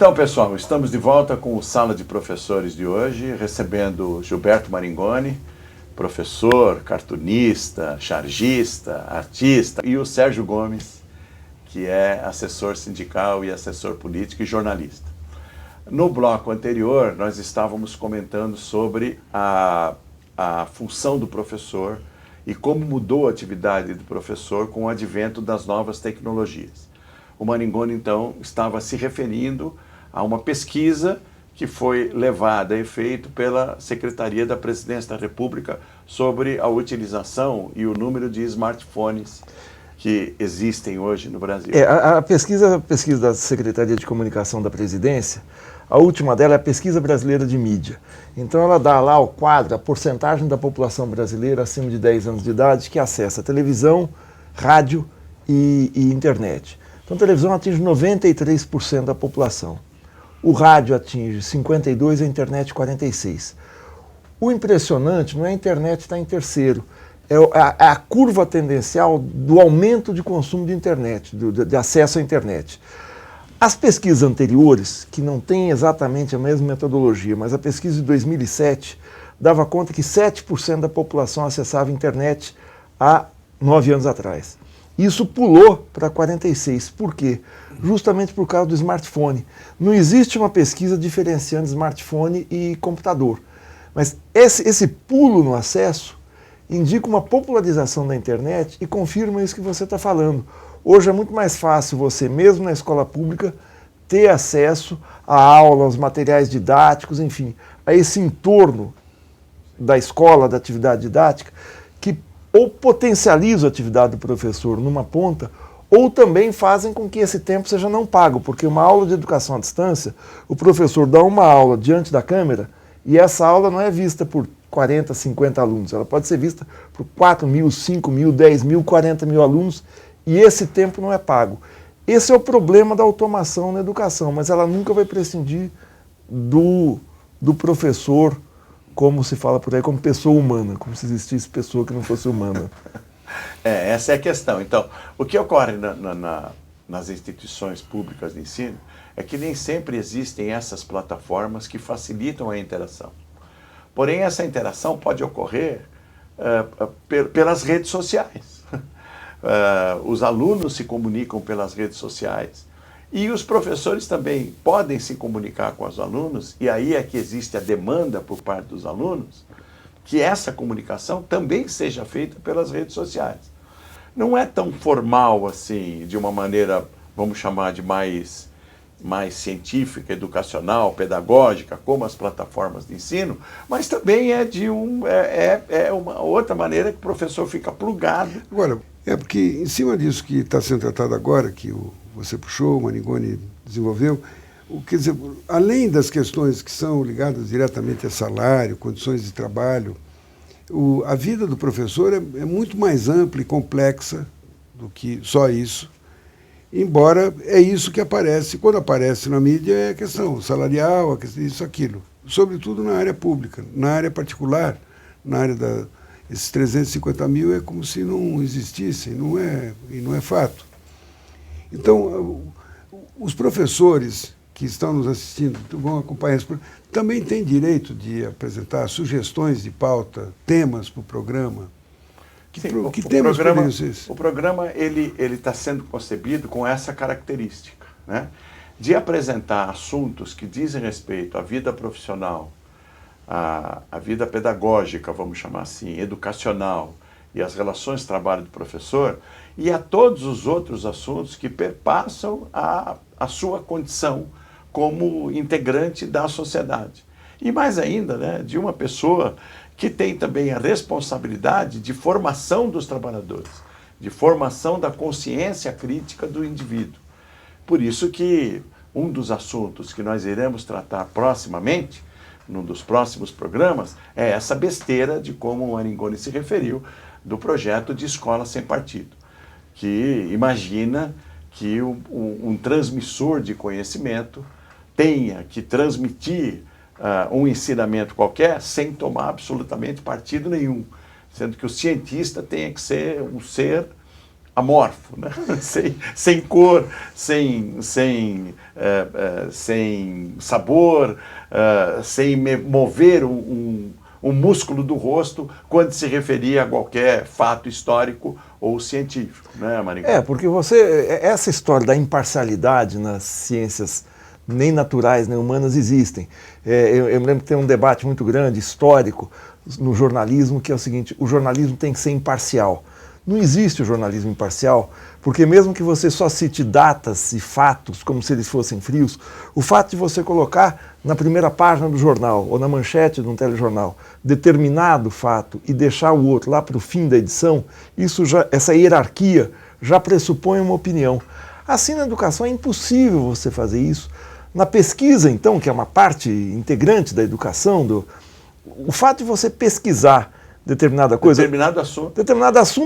Então, pessoal, estamos de volta com o Sala de Professores de hoje, recebendo Gilberto Maringoni, professor, cartunista, chargista, artista, e o Sérgio Gomes, que é assessor sindical e assessor político e jornalista. No bloco anterior, nós estávamos comentando sobre a função do professor e como mudou a atividade do professor com o advento das novas tecnologias. O Maringoni, então, estava se referindo a uma pesquisa que foi levada a efeito pela Secretaria da Presidência da República sobre a utilização e o número de smartphones que existem hoje no Brasil. A pesquisa da Secretaria de Comunicação da Presidência, a última dela é a Pesquisa Brasileira de Mídia. Então ela dá lá o quadro, a porcentagem da população brasileira acima de 10 anos de idade que acessa televisão, rádio e internet. Então a televisão atinge 93% da população. O rádio atinge 52% e a internet 46%. O impressionante não é a internet estar em terceiro, é a curva tendencial do aumento de consumo de internet, de acesso à internet. As pesquisas anteriores, que não têm exatamente a mesma metodologia, mas a pesquisa de 2007 dava conta que 7% da população acessava a internet há 9 anos atrás. Isso pulou para 46%. Por quê? Justamente por causa do smartphone. Não existe uma pesquisa diferenciando smartphone e computador. Mas esse pulo no acesso indica uma popularização da internet e confirma isso que você está falando. Hoje é muito mais fácil você, mesmo na escola pública, ter acesso à aula, aos materiais didáticos, enfim, a esse entorno da escola, da atividade didática, que ou potencializa a atividade do professor numa ponta, ou também fazem com que esse tempo seja não pago, porque uma aula de educação à distância, o professor dá uma aula diante da câmera e essa aula não é vista por 40, 50 alunos, ela pode ser vista por 4 mil, 5 mil, 10 mil, 40 mil alunos e esse tempo não é pago. Esse é o problema da automação na educação, mas ela nunca vai prescindir do professor, como se fala por aí, como pessoa humana, como se existisse pessoa que não fosse humana. Essa é a questão. Então, o que ocorre nas instituições públicas de ensino é que nem sempre existem essas plataformas que facilitam a interação. Porém, essa interação pode ocorrer pelas redes sociais. Os alunos se comunicam pelas redes sociais e os professores também podem se comunicar com os alunos, e aí é que existe a demanda por parte dos alunos que essa comunicação também seja feita pelas redes sociais. Não é tão formal assim, de uma maneira, vamos chamar de mais científica, educacional, pedagógica, como as plataformas de ensino, mas também é uma outra maneira que o professor fica plugado. Agora, porque em cima disso que está sendo tratado agora, que você puxou, o Maringoni desenvolveu, quer dizer, além das questões que são ligadas diretamente a salário, condições de trabalho, a vida do professor é muito mais ampla e complexa do que só isso, embora é isso que aparece, quando aparece na mídia é a questão salarial, isso, aquilo, sobretudo na área pública. Na área particular, na área esses 350 mil é como se não existissem, e não é fato. Então, os professores que estão nos assistindo, vão acompanhar isso, também têm direito de apresentar sugestões de pauta, temas para o programa. Que temas poderiam ser esses? O programa ele está sendo concebido com essa característica, né? De apresentar assuntos que dizem respeito à vida profissional, à vida pedagógica, vamos chamar assim, educacional, e as relações de trabalho do professor, e a todos os outros assuntos que perpassam a sua condição como integrante da sociedade. E mais ainda, né, de uma pessoa que tem também a responsabilidade de formação dos trabalhadores, de formação da consciência crítica do indivíduo. Por isso que um dos assuntos que nós iremos tratar proximamente, num dos próximos programas, é essa besteira de como o Maringoni se referiu, do projeto de escola sem partido, que imagina que um transmissor de conhecimento tenha que transmitir um ensinamento qualquer sem tomar absolutamente partido nenhum, sendo que o cientista tenha que ser um ser amorfo, né? sem cor, sem sabor, sem mover um músculo do rosto quando se referia a qualquer fato histórico ou científico, né, Maringá? Porque essa história da imparcialidade nas ciências nem naturais, nem humanas existem. Eu me lembro que tem um debate muito grande, histórico, no jornalismo, que é o seguinte: o jornalismo tem que ser imparcial. Não existe o jornalismo imparcial, porque mesmo que você só cite datas e fatos como se eles fossem frios, o fato de você colocar na primeira página do jornal ou na manchete de um telejornal determinado fato e deixar o outro lá para o fim da edição, essa hierarquia já pressupõe uma opinião. Assim, na educação é impossível você fazer isso. Na pesquisa, então, que é uma parte integrante da educação, o fato de você pesquisar determinado assunto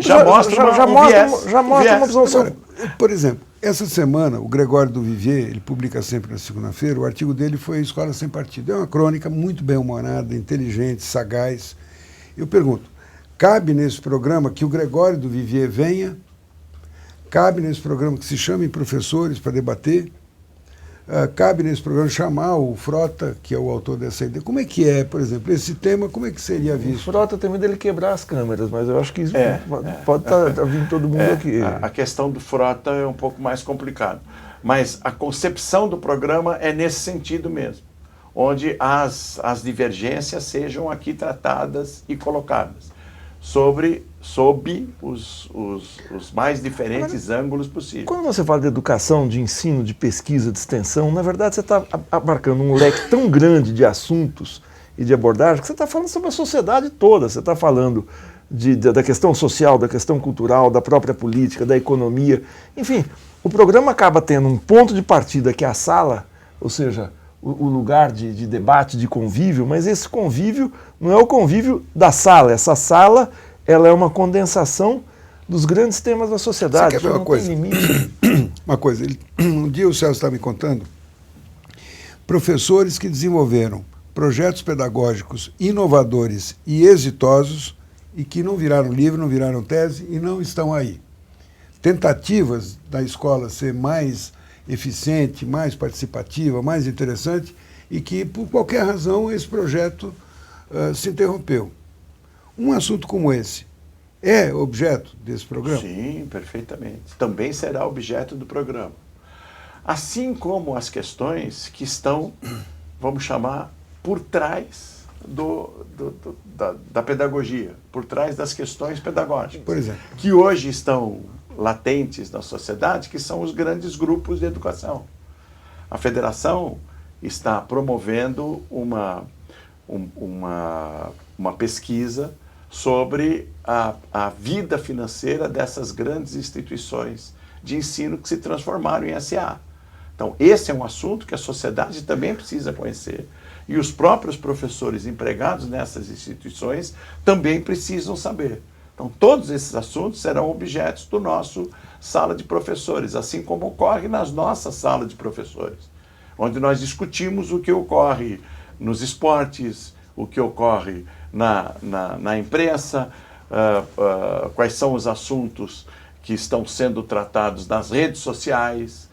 já mostra uma visão. Agora, por exemplo, essa semana o Gregório do Vivier, ele publica sempre na segunda-feira, o artigo dele foi Escola Sem Partido. É uma crônica muito bem-humorada, inteligente, sagaz. Eu pergunto, cabe nesse programa que o Gregório do Vivier venha? Cabe nesse programa que se chamem professores para debater? Cabe nesse programa chamar o Frota, que é o autor dessa ideia. Como é que é, por exemplo, esse tema, como é que seria visto? O Frota tem medo dele quebrar as câmeras, mas eu acho que isso pode estar vindo todo mundo aqui. A questão do Frota é um pouco mais complicado, mas a concepção do programa é nesse sentido mesmo, onde as divergências sejam aqui tratadas e colocadas sob os mais diferentes ângulos possíveis. Quando você fala de educação, de ensino, de pesquisa, de extensão, na verdade você está abarcando um leque tão grande de assuntos e de abordagem que você está falando sobre a sociedade toda. Você está falando da questão social, da questão cultural, da própria política, da economia. Enfim, o programa acaba tendo um ponto de partida que é a sala, ou seja, o lugar de debate, de convívio, mas esse convívio não é o convívio da sala. Essa sala, ela é uma condensação dos grandes temas da sociedade. Você quer ver uma coisa? Uma coisa, um dia o Celso estava me contando, professores que desenvolveram projetos pedagógicos inovadores e exitosos e que não viraram livro, não viraram tese e não estão aí. Tentativas da escola ser mais eficiente, mais participativa, mais interessante, e que, por qualquer razão, esse projeto se interrompeu. Um assunto como esse é objeto desse programa? Sim, perfeitamente. Também será objeto do programa. Assim como as questões que estão, vamos chamar, por trás da pedagogia, por trás das questões pedagógicas. Por exemplo. Que hoje estão latentes na sociedade, que são os grandes grupos de educação. A federação está promovendo uma pesquisa sobre a vida financeira dessas grandes instituições de ensino que se transformaram em SA. Então, esse é um assunto que a sociedade também precisa conhecer e os próprios professores empregados nessas instituições também precisam saber. Então, todos esses assuntos serão objetos do nosso sala de professores, assim como ocorre nas nossas salas de professores, onde nós discutimos o que ocorre nos esportes, o que ocorre na imprensa, quais são os assuntos que estão sendo tratados nas redes sociais,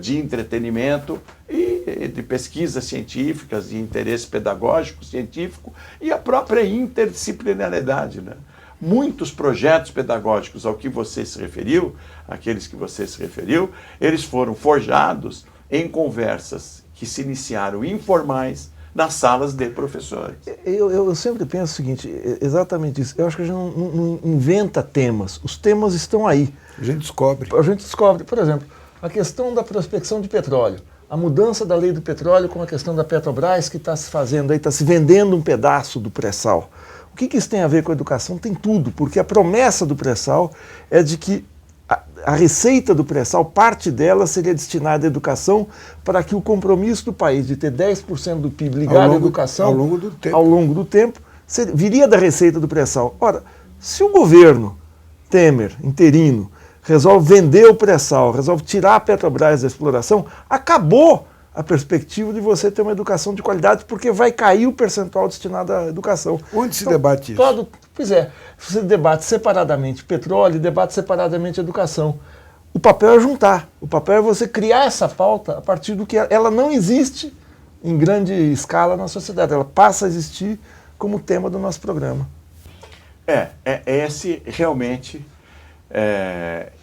de entretenimento e de pesquisas científicas, de interesse pedagógico, científico e a própria interdisciplinariedade, né? Muitos projetos pedagógicos ao que você se referiu, aqueles que você se referiu, eles foram forjados em conversas que se iniciaram informais nas salas de professores. Eu sempre penso o seguinte, exatamente isso. Eu acho que a gente não inventa temas. Os temas estão aí. A gente descobre. Por exemplo, a questão da prospecção de petróleo. A mudança da lei do petróleo com a questão da Petrobras que está se fazendo aí, está se vendendo um pedaço do pré-sal. O que isso tem a ver com a educação? Tem tudo, porque a promessa do pré-sal é de que a receita do pré-sal, parte dela seria destinada à educação para que o compromisso do país de ter 10% do PIB ligado à educação ao longo do tempo viria da receita do pré-sal. Ora, se o governo Temer, interino, resolve vender o pré-sal, resolve tirar a Petrobras da exploração, acabou a perspectiva de você ter uma educação de qualidade, porque vai cair o percentual destinado à educação. Onde se debate isso? Pois é, você debate separadamente petróleo, debate separadamente educação. O papel é juntar, o papel é você criar essa pauta a partir do que ela não existe em grande escala na sociedade, ela passa a existir como tema do nosso programa.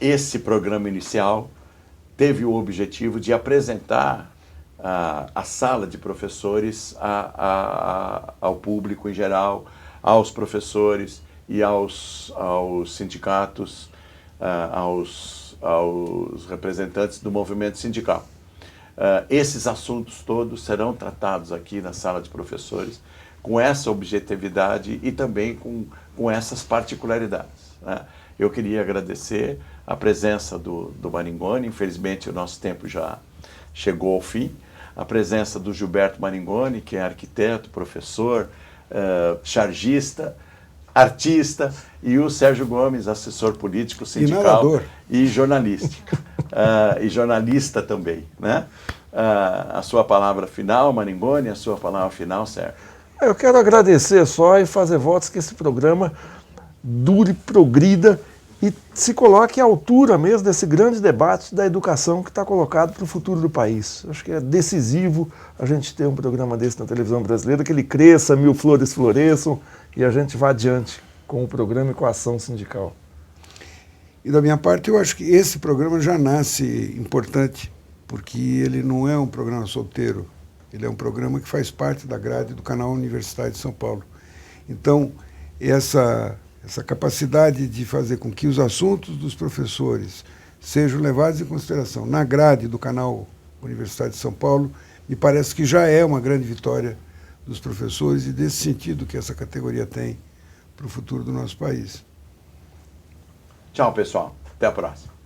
Esse programa inicial teve o objetivo de apresentar a sala de professores ao público em geral, aos professores e aos sindicatos, aos representantes do movimento sindical. Esses assuntos todos serão tratados aqui na sala de professores com essa objetividade e também com essas particularidades, né? Eu queria agradecer a presença do Maringoni, infelizmente o nosso tempo já chegou ao fim, a presença do Gilberto Maringoni, que é arquiteto, professor, chargista, artista, e o Sérgio Gomes, assessor político, sindical e jornalístico, e jornalista também, né? A sua palavra final, Maringoni, a sua palavra final, Sérgio. Eu quero agradecer só e fazer votos que esse programa dure, progrida e se coloque à altura mesmo desse grande debate da educação que está colocado para o futuro do país. Acho que é decisivo a gente ter um programa desse na televisão brasileira, que ele cresça, mil flores floresçam e a gente vá adiante com o programa e com a ação sindical. E da minha parte, eu acho que esse programa já nasce importante, porque ele não é um programa solteiro, ele é um programa que faz parte da grade do canal Universidade de São Paulo. Então, essa capacidade de fazer com que os assuntos dos professores sejam levados em consideração na grade do canal Universidade de São Paulo, me parece que já é uma grande vitória dos professores e desse sentido que essa categoria tem para o futuro do nosso país. Tchau, pessoal. Até a próxima.